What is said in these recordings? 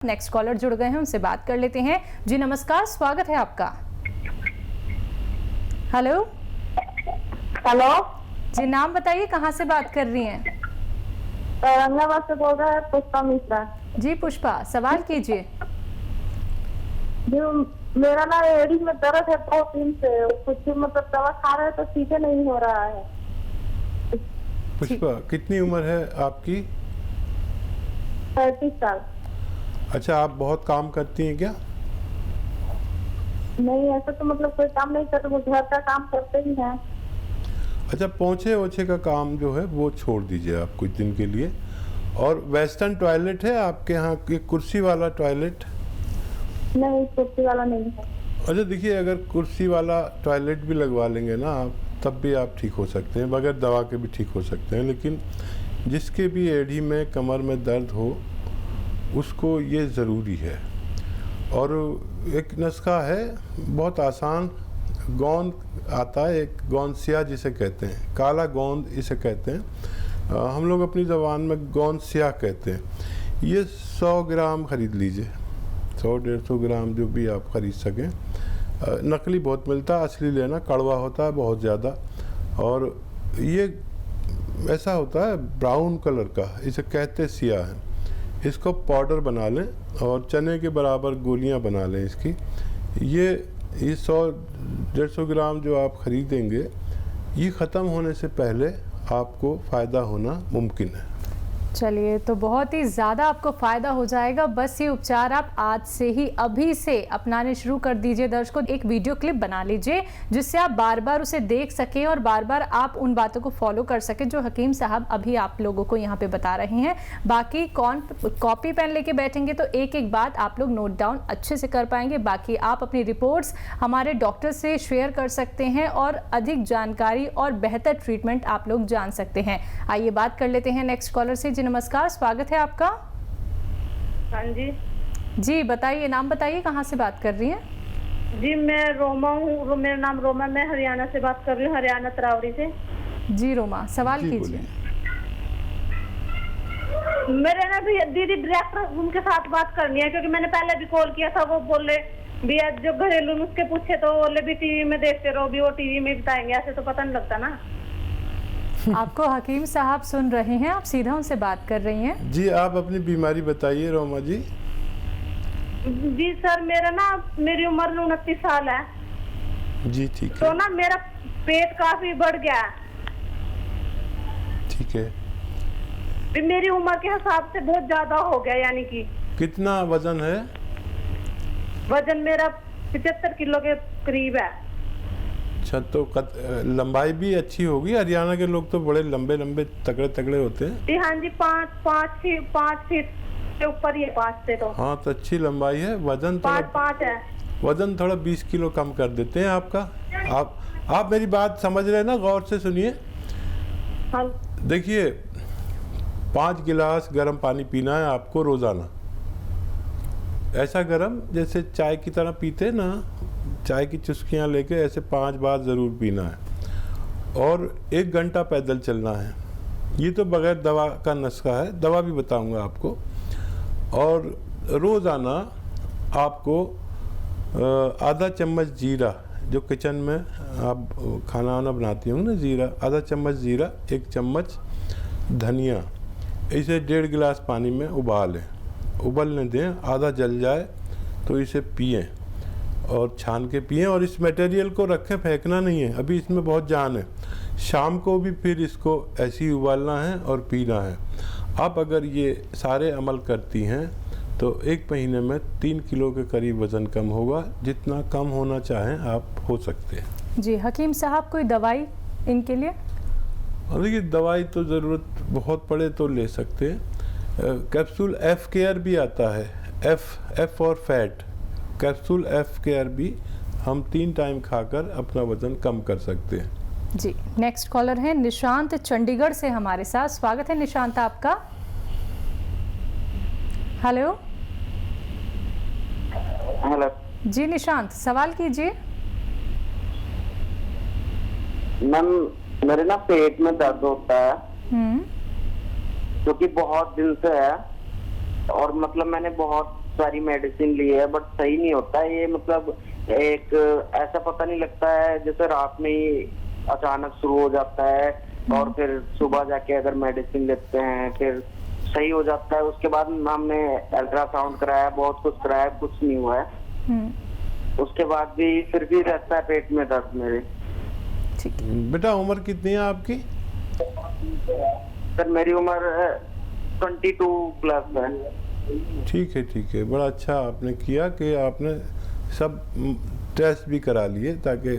Next collar जुड़ गए हैं, उनसे बात कर लेते हैं। जी नमस्कार, स्वागत है आपका। हेलो हेलो जी, नाम बताइए, कहाँ से बात कर रही हैं? औरंगाबाद से बोल रहा है पुष्पा मिश्रा। जी पुष्पा, सवाल कीजिए। जो मेरा ना एड़ी में दर्द है 2 दिन से, कुछ मतलब दवा खा रहे तो ठीक नहीं हो रहा है। पुष्पा, कितनी उम्र है आपकी? 35 साल। अच्छा, आप बहुत काम करती हैं क्या? नहीं, ऐसा तो मतलब कोई काम नहीं करते, वो घर का काम करते ही हैं। अच्छा, पोंछे ओछे का काम जो है वो छोड़ दीजिए आप कुछ दिन के लिए। और वेस्टर्न टॉयलेट है आपके यहाँ, कुर्सी वाला टॉयलेट? नहीं, कुर्सी वाला नहीं है। अच्छा देखिए, अगर कुर्सी वाला टॉयलेट भी लगवा लेंगे ना आप, तब भी आप ठीक हो सकते हैं, बगैर दवा के भी ठीक हो सकते हैं। लेकिन जिसके भी एड़ी में कमर में दर्द हो उसको ये ज़रूरी है। और एक नुस्खा है बहुत आसान, गोंद आता है, एक गोंद स्याह जिसे कहते हैं, काला गोंद इसे कहते हैं, हम लोग अपनी ज़बान में गोंद स्याह कहते हैं। ये 100 ग्राम ख़रीद लीजिए, 100-150 ग्राम जो भी आप ख़रीद सकें। नकली बहुत मिलता है, असली लेना, कड़वा होता है बहुत ज़्यादा। और ये ऐसा होता है ब्राउन कलर का, इसे कहते स्याह है। इसको पाउडर बना लें और चने के बराबर गोलियां बना लें इसकी। ये 100-150 ग्राम जो आप ख़रीदेंगे, ये ख़त्म होने से पहले आपको फ़ायदा होना मुमकिन है। चलिए, तो बहुत ही ज़्यादा आपको फ़ायदा हो जाएगा। बस ये उपचार आप आज से ही, अभी से अपनाने शुरू कर दीजिए। दर्शकों, एक वीडियो क्लिप बना लीजिए जिससे आप बार बार उसे देख सकें और बार बार आप उन बातों को फॉलो कर सकें जो हकीम साहब अभी आप लोगों को यहाँ पे बता रहे हैं। बाकी कॉपी पेन लेके बैठेंगे तो एक एक बात आप लोग नोट डाउन अच्छे से कर पाएंगे। बाकी आप अपनी रिपोर्ट्स हमारे डॉक्टर से शेयर कर सकते हैं और अधिक जानकारी और बेहतर ट्रीटमेंट आप लोग जान सकते हैं। आइए बात कर लेते हैं नेक्स्ट कॉलर से। जी नमस्कार, स्वागत है आपका। हाँ जी। जी बताइए, नाम बताइए, कहाँ से बात कर रही हैं? जी मैं रोमा हूँ, मेरा नाम रोमा, मैं हरियाणा से बात कर रही हूँ, हरियाणा तरावड़ी से। जी रोमा, सवाल कीजिए। मेरे ना भी दीदी डायरेक्टर उनके साथ बात करनी है, क्योंकि मैंने पहले भी कॉल किया था, वो बोले भी जो घरेलू नुस्खे पूछे तो बोले भी टीवी में देखते रहो, भी वो टीवी में बताएंगे, ऐसे तो पता नहीं लगता ना। आपको हकीम साहब सुन रहे हैं, आप सीधा उनसे बात कर रही हैं। जी, आप अपनी बीमारी बताइए रोमा जी। जी सर, मेरी उम्र 29 साल है जी ठीक है। तो ना मेरा पेट काफी बढ़ गया है। ठीक है। मेरी उम्र के हिसाब से बहुत ज्यादा हो गया, यानी कि कितना वजन है? वजन मेरा 75 किलो के करीब है। अच्छा, तो लंबाई भी अच्छी होगी। हरियाणा के लोग तो बड़े लंबे लंबे तगड़े तगड़े होते हैं। जी हाँ जी, 5 फीट से ऊपर ही है, 5 से तो। हाँ, तो अच्छी लंबाई है। वजन 5 है। वजन थोड़ा 20 किलो कम कर देते हैं आपका। आप मेरी बात समझ रहे हैं ना? गौर से सुनिए। हाँ। देखिए, 5 गिलास गर्म पानी पीना है आपको रोज़ाना। ऐसा गर्म जैसे चाय की तरह पीते हैं ना, चाय की चुस्कियाँ लेके ऐसे 5 बार ज़रूर पीना है। और 1 घंटा पैदल चलना है। ये तो बगैर दवा का नुस्खा है, दवा भी बताऊंगा आपको। और रोज़ाना आपको आधा चम्मच जीरा, जो किचन में आप खाना वाना बनाती होंगे ना, जीरा, आधा चम्मच जीरा, 1 चम्मच धनिया, इसे 1.5 गिलास पानी में उबलने दें। आधा जल जाए तो इसे पिएं और छान के पिएं। और इस मटेरियल को रखें, फेंकना नहीं है, अभी इसमें बहुत जान है। शाम को भी फिर इसको ऐसे ही उबालना है और पीना है। आप अगर ये सारे अमल करती हैं तो 1 महीने में 3 किलो के करीब वज़न कम होगा। जितना कम होना चाहें आप हो सकते हैं। जी हकीम साहब, कोई दवाई इनके लिए? देखिए, दवाई तो ज़रूरत बहुत पड़े तो ले सकते हैं। कैप्सूल एफ केयर भी आता है, एफ और फैट, कैप्सूल एफ केयर भी हम 3 टाइम खाकर अपना वजन कम कर सकते हैं। जी नेक्स्ट कॉलर है निशांत, चंडीगढ़ से हमारे साथ। स्वागत है निशांत आपका। हेलो। हेलो जी निशांत, सवाल कीजिए। मैम, मेरे ना पेट में दर्द होता है जो कि बहुत दिन से है, और मतलब मैंने बहुत सारी मेडिसिन ली है बट सही नहीं होता है। ये मतलब एक ऐसा पता नहीं लगता है, जैसे रात में ही अचानक शुरू हो जाता है और फिर सुबह जाके अगर मेडिसिन लेते हैं फिर सही हो जाता है। उसके बाद हमने अल्ट्रासाउंड कराया, बहुत कुछ कराया, कुछ नहीं हुआ है। उसके बाद भी फिर भी रहता है पेट में दर्द मेरे। ठीक बेटा उम्र कितनी है आपकी? सर मेरी उम्र 22 प्लस है। ठीक है, बड़ा अच्छा आपने किया कि आपने सब टेस्ट भी करा लिए ताकि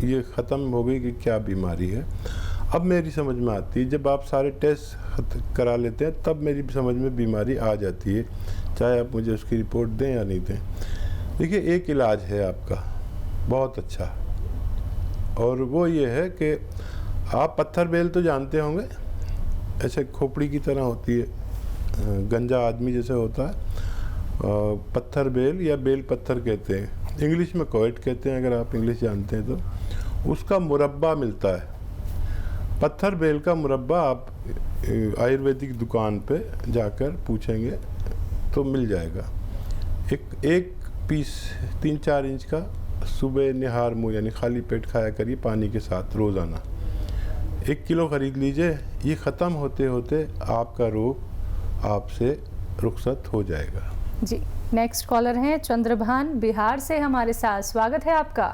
ये ख़त्म हो गई कि क्या बीमारी है। अब मेरी समझ में आती है, जब आप सारे टेस्ट करा लेते हैं तब मेरी समझ में बीमारी आ जाती है, चाहे आप मुझे उसकी रिपोर्ट दें या नहीं दें। देखिए एक इलाज है आपका बहुत अच्छा, और वो ये है कि आप पत्थर बेल तो जानते होंगे, ऐसे खोपड़ी की तरह होती है, गंजा आदमी जैसे होता है, पत्थर बेल या बेल पत्थर कहते हैं, इंग्लिश में कोएट कहते हैं अगर आप इंग्लिश जानते हैं तो। उसका मुरब्बा मिलता है, पत्थर बेल का मुरब्बा आप आयुर्वेदिक दुकान पे जाकर पूछेंगे तो मिल जाएगा। एक पीस 3-4 इंच का सुबह निहार मुँह यानी खाली पेट खाया करिए पानी के साथ रोज़ाना। 1 किलो ख़रीद लीजिए, ये ख़त्म होते होते आपका रोग आपसे रुखसत हो जाएगा। जी, नेक्स्ट कॉलर हैं चंद्रभान बिहार से हमारे साथ, स्वागत है आपका।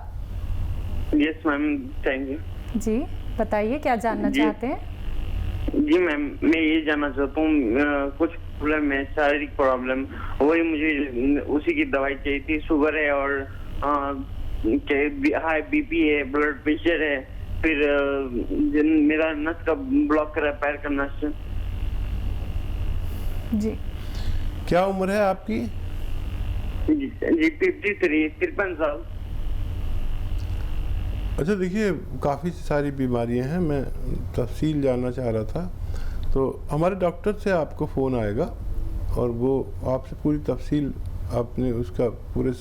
Yes ma'am, thank you. जी बताइए क्या जानना चाहते हैं? जी मैम, मैं ये जानना चाहता हूँ कुछ प्रॉब्लम है, शारीरिक प्रॉब्लम, वही मुझे उसी की दवाई चाहिए थी। शुगर है और हाई बीपी है, ब्लड प्रेशर है, फिर मेरा नस का ब्लॉक करा है, पैर का नस। जी क्या उम्र है आपकी? जी 53 साल। अच्छा देखिए काफ़ी सारी बीमारियां हैं, मैं तफसील जानना चाह रहा था, तो हमारे डॉक्टर से आपको फ़ोन आएगा और वो आपसे पूरी तफसील आपने उसका पूरे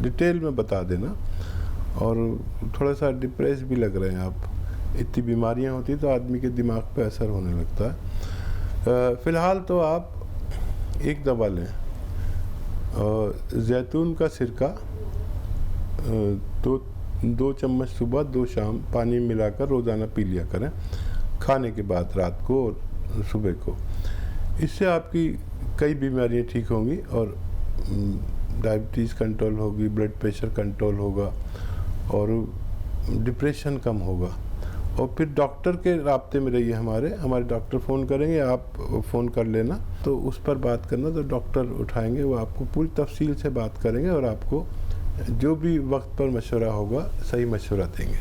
डिटेल में बता देना। और थोड़ा सा डिप्रेस भी लग रहे हैं आप, इतनी बीमारियां होती तो आदमी के दिमाग पे असर होने लगता है। फ़िलहाल तो आप एक दवा लें, जैतून का सिरका 2 चम्मच सुबह 2 शाम पानी मिलाकर रोज़ाना पी लिया करें, खाने के बाद रात को और सुबह को। इससे आपकी कई बीमारियां ठीक होंगी और डायबिटीज़ कंट्रोल होगी, ब्लड प्रेशर कंट्रोल होगा और डिप्रेशन कम होगा। और फिर डॉक्टर के राब्ते में रहिए, हमारे डॉक्टर फ़ोन करेंगे, आप फ़ोन कर लेना तो उस पर बात करना, तो डॉक्टर उठाएंगे, वो आपको पूरी तफसील से बात करेंगे और आपको जो भी वक्त पर मशवरा होगा सही मशवरा देंगे।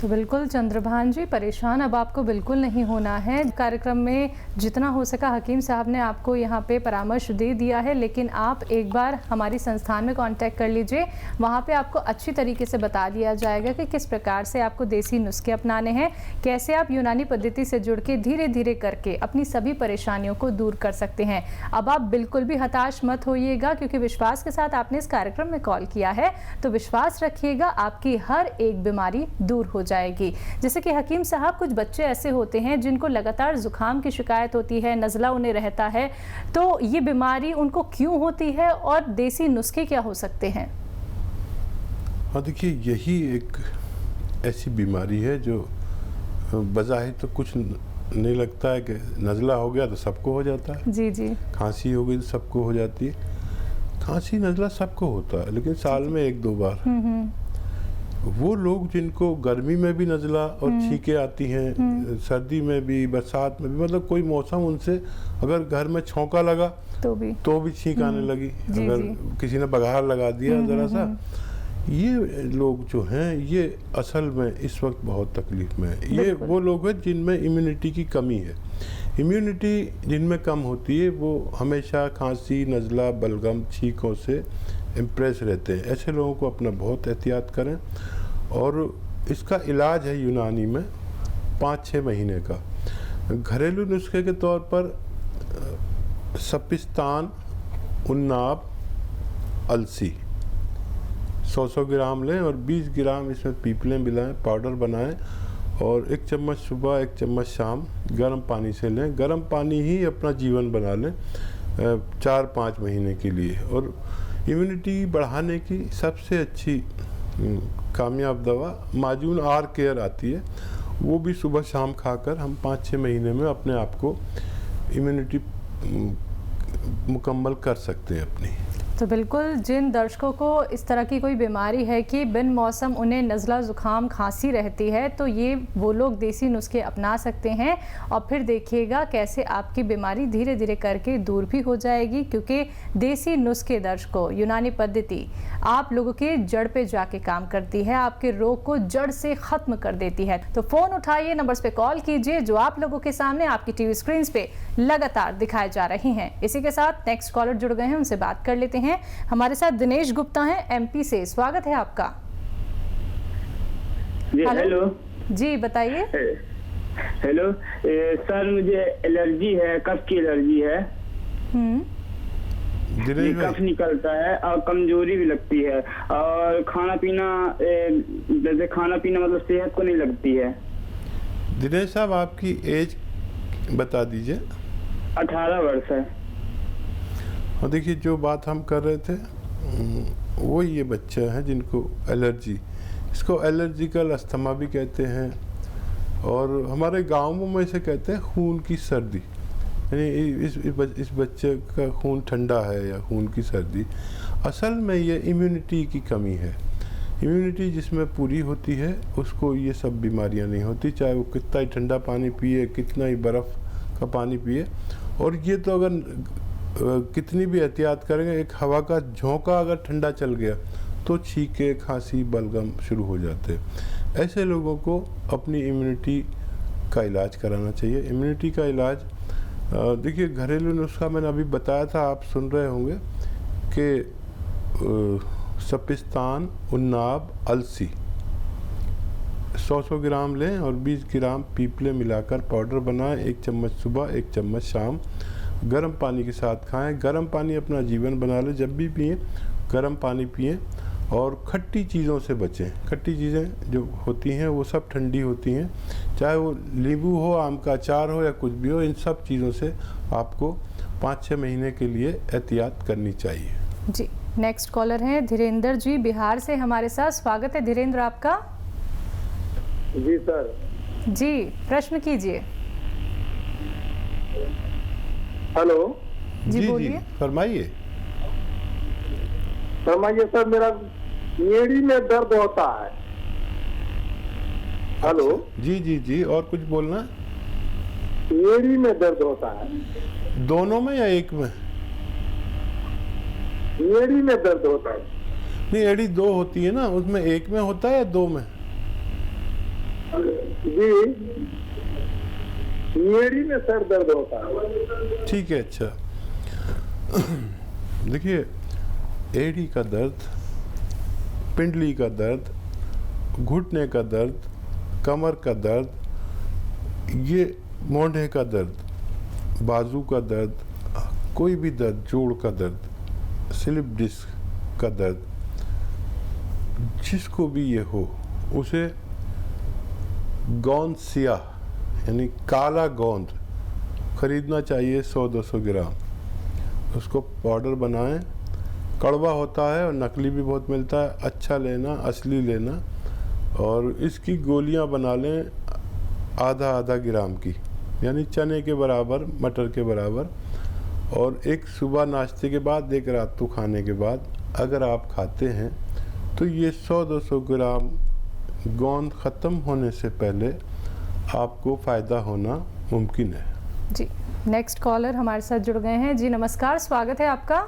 तो बिल्कुल चंद्रभान जी, परेशान अब आपको बिल्कुल नहीं होना है। कार्यक्रम में जितना हो सका हकीम साहब ने आपको यहाँ पे परामर्श दे दिया है, लेकिन आप एक बार हमारी संस्थान में कांटेक्ट कर लीजिए, वहाँ पे आपको अच्छी तरीके से बता दिया जाएगा कि किस प्रकार से आपको देसी नुस्खे अपनाने हैं, कैसे आप यूनानी पद्धति से जुड़ के धीरे धीरे करके अपनी सभी परेशानियों को दूर कर सकते हैं। अब आप बिल्कुल भी हताश मत होइएगा, क्योंकि विश्वास के साथ आपने इस कार्यक्रम में कॉल किया है, तो विश्वास रखिएगा आपकी हर एक बीमारी दूर हो जाएगी। जैसे कि हकीम साहब, कुछ बच्चे ऐसे होते हैं जिनको लगातार जुकाम की शिकायत होती है, नज़ला उन्हें रहता है, तो ये बीमारी उनको क्यों होती है और देसी नुस्खे क्या हो सकते हैं? हाँ देखिए, यही एक ऐसी बीमारी है जो बज़ाहिर तो कुछ नहीं लगता है कि नज़ला हो गया तो सबको हो जाता है। जी जी। खांसी हो गई तो सबको हो जाती है, खांसी नज़ला सबको होता है, लेकिन साल में 1-2 बार। वो लोग जिनको गर्मी में भी नज़ला और छींकें आती हैं, सर्दी में भी, बरसात में भी, मतलब कोई मौसम उनसे अगर घर में छौंका लगा तो भी छींक आने लगी, अगर किसी ने बघार लगा दिया ज़रा सा, ये लोग जो हैं ये असल में इस वक्त बहुत तकलीफ में है। ये वो लोग हैं जिनमें इम्यूनिटी की कमी है। इम्यूनिटी जिनमें कम होती है वो हमेशा खांसी, नज़ला, बलगम, छींकों से इम्प्रेस रहते हैं। ऐसे लोगों को अपना बहुत एहतियात करें, और इसका इलाज है यूनानी में 5-6 महीने का। घरेलू नुस्खे के तौर पर सपिस्तान, उन्नाब, अलसी 100 ग्राम लें और 20 ग्राम इसमें पीपलें मिलाएं, पाउडर बनाएं, और 1 चम्मच सुबह 1 चम्मच शाम गर्म पानी से लें। गर्म पानी ही अपना जीवन बना लें। 4-5 महीने के लिए। और इम्यूनिटी बढ़ाने की सबसे अच्छी कामयाब दवा माजून आर केयर आती है, वो भी सुबह शाम खाकर हम 5-6 महीने में अपने आप को इम्यूनिटी मुकम्मल कर सकते हैं अपनी। तो बिल्कुल जिन दर्शकों को इस तरह की कोई बीमारी है कि बिन मौसम उन्हें नज़ला ज़ुकाम खांसी रहती है, तो ये वो लोग देसी नुस्खे अपना सकते हैं और फिर देखिएगा कैसे आपकी बीमारी धीरे धीरे करके दूर भी हो जाएगी, क्योंकि देसी नुस्खे दर्शकों, यूनानी पद्धति आप लोगों के जड़ पे जाके काम करती है, आपके रोग को जड़ से ख़त्म कर देती है। तो फ़ोन उठाइए, नंबर्स पे कॉल कीजिए जो आप लोगों के सामने आपकी टीवी स्क्रीन पे लगातार दिखाए जा रही हैं। इसी के साथ नेक्स्ट कॉलर जुड़ गए हैं, उनसे बात कर लेते हैं। हमारे साथ दिनेश गुप्ता हैं एमपी से, स्वागत है आपका। हेलो जी बताइए। हेलो सर, मुझे एलर्जी है, कफ की एलर्जी है। कफ निकलता है और कमजोरी भी लगती है, और खाना पीना जैसे खाना पीना मतलब सेहत को नहीं लगती है। दिनेश साहब, आपकी एज बता दीजिए। 18 वर्ष है। और देखिए, जो बात हम कर रहे थे वो ये बच्चे हैं जिनको एलर्जी, इसको एलर्जिकल अस्थमा भी कहते हैं, और हमारे गाँवों में इसे कहते हैं खून की सर्दी। यानी इस बच्चे का खून ठंडा है या खून की सर्दी, असल में ये इम्यूनिटी की कमी है। इम्यूनिटी जिसमें पूरी होती है उसको ये सब बीमारियां नहीं होती, चाहे वो कितना ही ठंडा पानी पिए, कितना ही बर्फ़ का पानी पिए। और ये तो अगर कितनी भी एहतियात करेंगे, एक हवा का झोंका अगर ठंडा चल गया तो छींके, खांसी, बलगम शुरू हो जाते हैं। ऐसे लोगों को अपनी इम्यूनिटी का इलाज कराना चाहिए। इम्यूनिटी का इलाज देखिए, घरेलू नुस्खा मैंने अभी बताया था, आप सुन रहे होंगे कि सपिस्तान, उन्नाब, अलसी 100 ग्राम लें और 20 ग्राम पीपले मिलाकर पाउडर बनाएं। 1 चम्मच सुबह, 1 चम्मच शाम, गर्म पानी के साथ खाएं। गर्म पानी अपना जीवन बना लें, जब भी पिएं गर्म पानी पिएं। और खट्टी चीज़ों से बचें। खट्टी चीज़ें जो होती हैं वो सब ठंडी होती हैं, चाहे वो नींबू हो, आम का अचार हो या कुछ भी हो, इन सब चीज़ों से आपको 5-6 महीने के लिए एहतियात करनी चाहिए। जी, नेक्स्ट कॉलर हैं धीरेन्द्र जी बिहार से हमारे साथ, स्वागत है धीरेन्द्र आपका। जी सर। जी प्रश्न कीजिए। हेलो जी बोलिए। फरमाइए। फरमाइए सर, मेरा एड़ी में दर्द होता है। हेलो। जी जी जी, और कुछ बोलना? एड़ी में दर्द होता है। दोनों में या एक में? एड़ी में दर्द होता है। नहीं, एड़ी 2 होती है ना, उसमें एक में होता है या 2 में? जी, एड़ी में सर दर्द होता है। ठीक है, अच्छा। देखिए, एड़ी का दर्द, पिंडली का दर्द, घुटने का दर्द, कमर का दर्द, ये मोढ़े का दर्द, बाजू का दर्द, कोई भी दर्द, जोड़ का दर्द, स्लिप डिस्क का दर्द, जिसको भी ये हो उसे गोंद सियाह यानी काला गोंद खरीदना चाहिए 100-200 ग्राम। उसको पाउडर बनाएं। कड़वा होता है और नकली भी बहुत मिलता है, अच्छा लेना, असली लेना। और इसकी गोलियां बना लें आधा ग्राम की, यानी चने के बराबर, मटर के बराबर। और एक सुबह नाश्ते के बाद, एक रात को खाने के बाद अगर आप खाते हैं तो ये 100-200 ग्राम गोंद ख़त्म होने से पहले आपको फ़ायदा होना मुमकिन है। जी, नेक्स्ट कॉलर हमारे साथ जुड़ गए हैं। जी नमस्कार, स्वागत है आपका।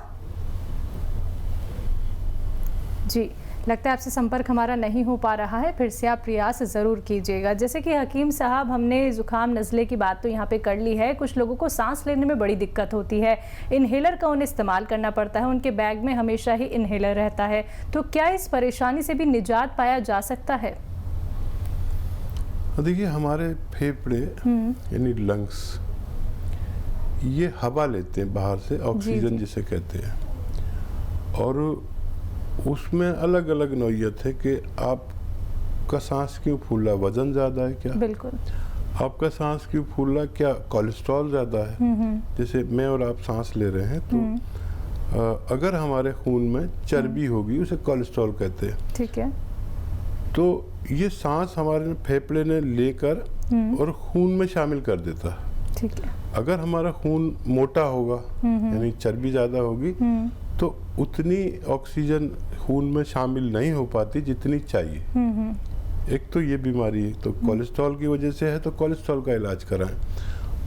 जी, लगता है आपसे संपर्क हमारा नहीं हो पा रहा है, फिर से आप प्रयास ज़रूर कीजिएगा। जैसे कि हकीम साहब, हमने ज़ुकाम नज़ले की बात तो यहाँ पे कर ली है। कुछ लोगों को सांस लेने में बड़ी दिक्कत होती है, इन्हेलर का उन्हें इस्तेमाल करना पड़ता है, उनके बैग में हमेशा ही इन्हेलर रहता है। तो क्या इस परेशानी से भी निजात पाया जा सकता है? देखिए, हमारे फेफड़े यानी लंग्स, ये हवा लेते हैं बाहर से, ऑक्सीजन जिसे कहते हैं। और उसमें अलग अलग नौइयत है कि आपका सांस क्यों फूला, वजन ज़्यादा है क्या? बिल्कुल। आपका सांस क्यों फूल रहा है? क्या कोलेस्ट्रॉल ज़्यादा है? जैसे मैं और आप सांस ले रहे हैं तो अगर हमारे खून में चर्बी होगी, उसे कोलेस्ट्रॉल कहते हैं। ठीक है। तो ये सांस हमारे फेफड़े ने लेकर और खून में शामिल कर देता है। ठीक है। अगर हमारा खून मोटा होगा, यानी चर्बी ज़्यादा होगी, तो उतनी ऑक्सीजन खून में शामिल नहीं हो पाती जितनी चाहिए। एक तो ये बीमारी है, तो कोलेस्ट्रॉल की वजह से है तो कोलेस्ट्रॉल का इलाज कराएं।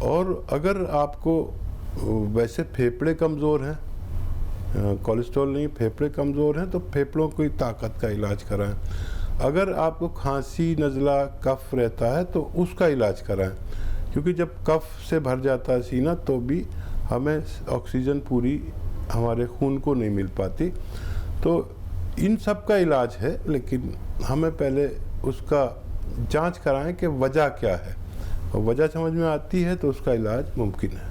और अगर आपको वैसे फेफड़े कमज़ोर हैं, कोलेस्ट्रॉल नहीं, फेफड़े कमज़ोर हैं, तो फेफड़ों की ताकत का इलाज कराएं। अगर आपको खांसी, नज़ला, कफ रहता है तो उसका इलाज कराएं, क्योंकि जब कफ से भर जाता है सीना तो भी हमें ऑक्सीजन पूरी हमारे खून को नहीं मिल पाती। तो इन सब का इलाज है, लेकिन हमें पहले उसका जांच कराएं कि वजह क्या है, और वजह समझ में आती है तो उसका इलाज मुमकिन है।